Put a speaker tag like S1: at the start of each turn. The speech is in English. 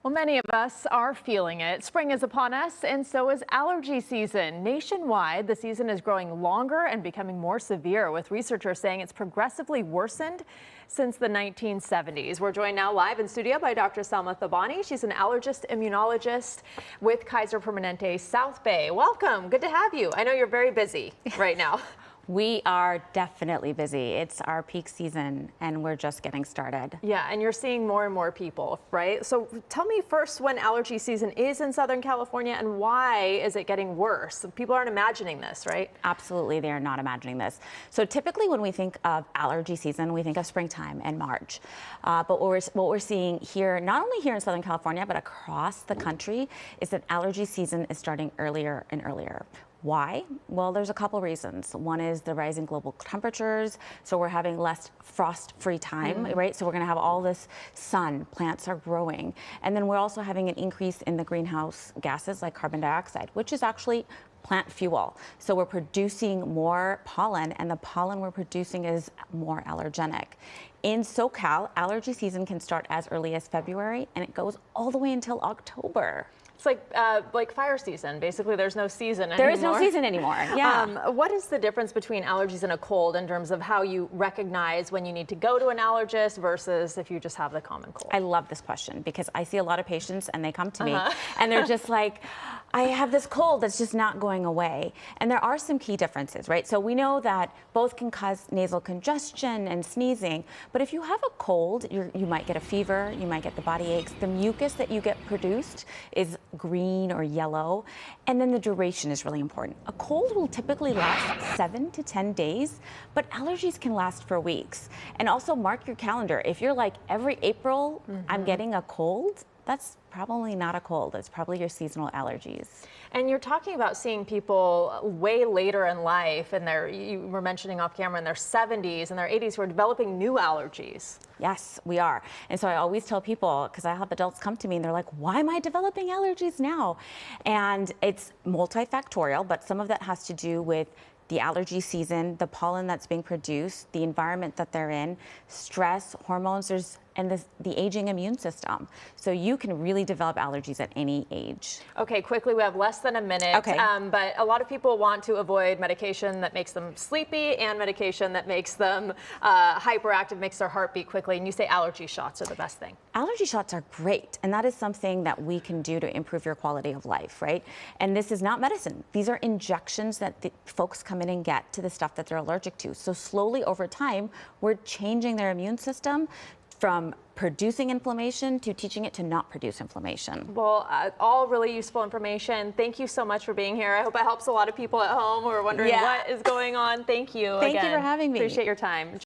S1: Well, many of us are feeling it. Spring is upon us, and so is allergy season. Nationwide, the season is growing longer and becoming more severe, with researchers saying it's progressively worsened since the 1970s. We're joined now live in studio by Dr. Salima Thobani. She's an allergist immunologist with Kaiser Permanente South Bay. Welcome. Good to have you. I know you're very busy right now.
S2: We are definitely busy. It's our peak season and we're just getting started.
S1: Yeah, and you're seeing more and more people, right? So tell me first when allergy season is in Southern California and why is it getting worse? People aren't imagining this, right?
S2: Absolutely, they are not imagining this. So typically when we think of allergy season, we think of springtime and March. But what we're seeing here, not only here in Southern California, but across the country, is that allergy season is starting earlier and earlier. Why? Well, there's a couple reasons. One is the rising global temperatures, so we're having less frost-free time, right? So we're going to have all this sun, plants are growing. And then we're also having an increase in the greenhouse gases like carbon dioxide, which is actually plant fuel. So we're producing more pollen, and the pollen we're producing is more allergenic. In SoCal, allergy season can start as early as February, and it goes all the way until October.
S1: It's like fire season. Basically, there's no season anymore.
S2: There is no season anymore. Yeah.
S1: What is the difference between allergies and a cold in terms of how you recognize when you need to go to an allergist versus if you just have the common cold?
S2: I love this question because I see a lot of patients and they come to me and they're just like, I have this cold that's just not going away. And there are some key differences, right? So we know that both can cause nasal congestion and sneezing, but if you have a cold, you might get a fever, you might get the body aches. The mucus that you get produced is green or yellow, and then the duration is really important. A cold will typically last 7 to 10 days, but allergies can last for weeks. And also mark your calendar. If you're like every April, I'm getting a cold, that's probably not a cold. It's probably your seasonal allergies.
S1: And you're talking about seeing people way later in life, and you were mentioning off camera, in their 70s and their 80s who are developing new allergies.
S2: Yes, we are. And so I always tell people, because I have adults come to me and they're like, why am I developing allergies now? And it's multifactorial, but some of that has to do with the allergy season, the pollen that's being produced, the environment that they're in, stress, hormones, and the aging immune system. So you can really develop allergies at any age.
S1: Okay, quickly, we have less than a minute.
S2: Okay.
S1: But a lot of people want to avoid medication that makes them sleepy and medication that makes them hyperactive, makes their heart beat quickly. And you say allergy shots are the best thing.
S2: Allergy shots are great. And that is something that we can do to improve your quality of life, right? And this is not medicine. These are injections that the folks come in and get to the stuff that they're allergic to. So slowly over time, we're changing their immune system from producing inflammation to teaching it to not produce inflammation.
S1: Well, all really useful information. Thank you so much for being here. I hope it helps a lot of people at home who are wondering what is going on. Thank you again.
S2: Thank you for having me.
S1: Appreciate your time.